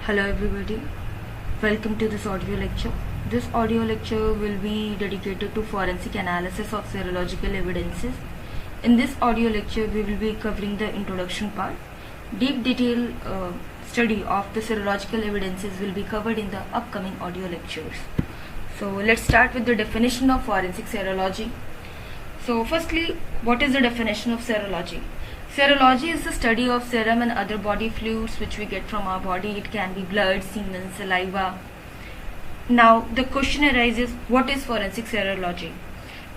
Hello everybody, welcome to this audio lecture. This audio lecture will be dedicated to forensic analysis of serological evidences. In this audio lecture, we will be covering the introduction part. Deep detailed study of the serological evidences will be covered in the upcoming audio lectures. So let's start with the definition of forensic serology. So firstly, what is the definition of serology? Serology is the study of serum and other body fluids which we get from our body. It can be blood, semen, saliva. Now the question arises, what is forensic serology?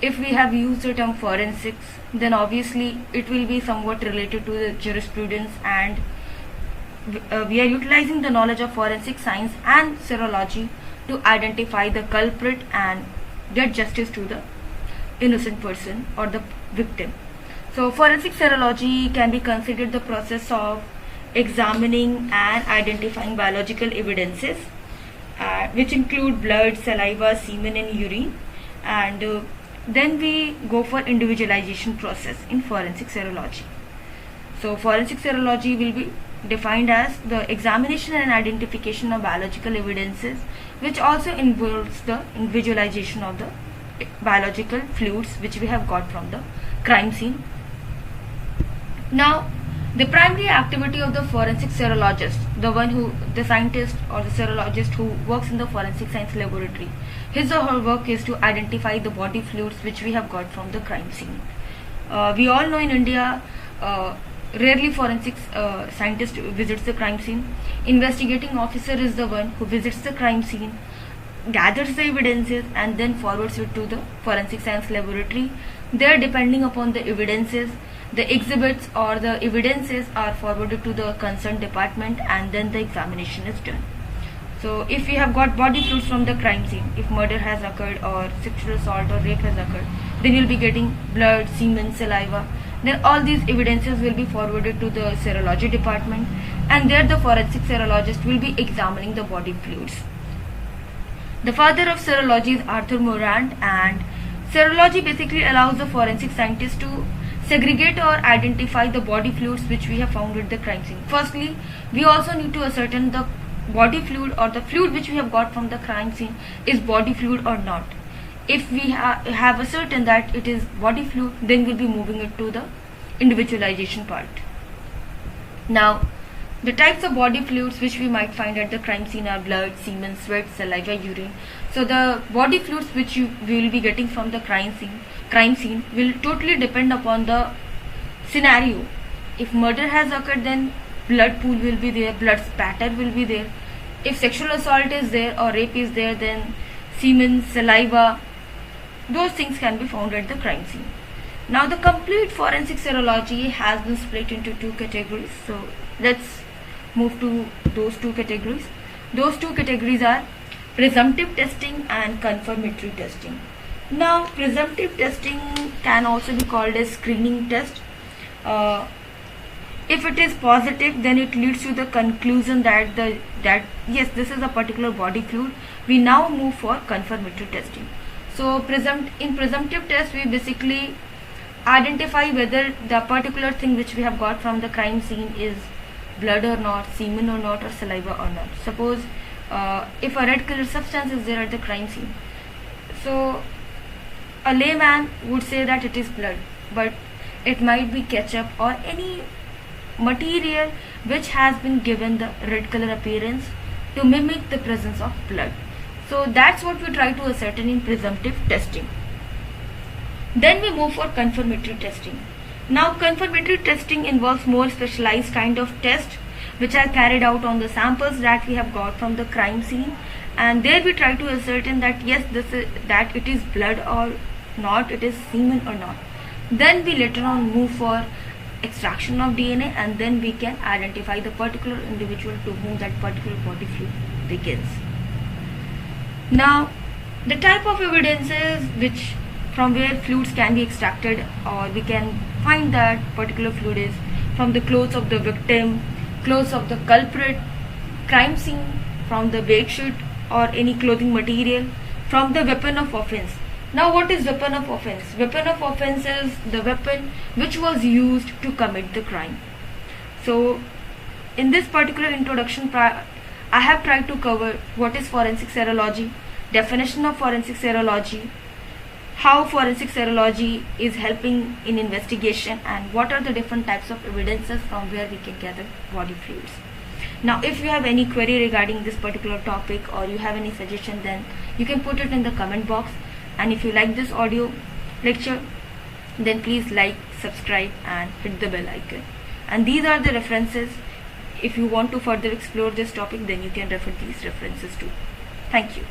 If we have used the term forensics, then obviously it will be somewhat related to the jurisprudence, and we are utilizing the knowledge of forensic science and serology to identify the culprit and get justice to the innocent person or the victim. So forensic serology can be considered the process of examining and identifying biological evidences which include blood, saliva, semen and urine, and then we go for individualization process in forensic serology. So forensic serology will be defined as the examination and identification of biological evidences, which also involves the individualization of the biological fluids which we have got from the crime scene. Now, the primary activity of the forensic serologist, the scientist or the serologist who works in the forensic science laboratory, his or her work is to identify the body fluids which we have got from the crime scene. We all know in India, rarely forensic scientist visits the crime scene. Investigating officer is the one who visits the crime scene, gathers the evidences and then forwards it to the forensic science laboratory. There, depending upon the evidences, the exhibits or the evidences are forwarded to the concerned department and then the examination is done. So if we have got body fluids from the crime scene, if murder has occurred or sexual assault or rape has occurred, then you'll be getting blood, semen, saliva. Then all these evidences will be forwarded to the serology department, and there the forensic serologist will be examining the body fluids. The father of serology is Arthur Morand, and serology basically allows the forensic scientist to segregate or identify the body fluids which we have found at the crime scene. Firstly, we also need to ascertain the body fluid or the fluid which we have got from the crime scene is body fluid or not. If we have ascertained that it is body fluid, then we'll be moving it to the individualization part. Now, the types of body fluids which we might find at the crime scene are blood, semen, sweat, saliva, urine. So the body fluids which we will be getting from the crime scene will totally depend upon the scenario. If murder has occurred, then blood pool will be there, blood spatter will be there. If sexual assault is there or rape is there, then semen, saliva, those things can be found at the crime scene. Now the complete forensic serology has been split into two categories. So let's move to those two categories. Those two categories are presumptive testing and confirmatory testing. Now presumptive testing can also be called as screening test. If it is positive, then it leads to the conclusion that yes, this is a particular body fluid. We now move for confirmatory testing. So in presumptive test, we basically identify whether the particular thing which we have got from the crime scene is blood or not, semen or not, or saliva or not. Suppose if a red colored substance is there at the crime scene, so a layman would say that it is blood, but it might be ketchup or any material which has been given the red color appearance to mimic the presence of blood. So that's what we try to ascertain in presumptive testing. Then we move for confirmatory testing. Now confirmatory testing involves more specialized kind of tests which are carried out on the samples that we have got from the crime scene, and there we try to ascertain that yes, that it is blood or not, it is semen or not. Then we later on move for extraction of DNA, and then we can identify the particular individual to whom that particular body fluid begins. Now the type of evidences from where fluids can be extracted, or we can find that particular fluid is from the clothes of the victim, clothes of the culprit, crime scene, from the bedsheet or any clothing material, from the weapon of offense. Now what is weapon of offense? Weapon of offense is the weapon which was used to commit the crime. So in this particular introduction, I have tried to cover what is forensic serology, definition of forensic serology, how forensic serology is helping in investigation, and what are the different types of evidences from where we can gather body fluids. Now if you have any query regarding this particular topic or you have any suggestion, then you can put it in the comment box. And if you like this audio lecture, then please like, subscribe and hit the bell icon. And these are the references. If you want to further explore this topic, then you can refer these references too. Thank you.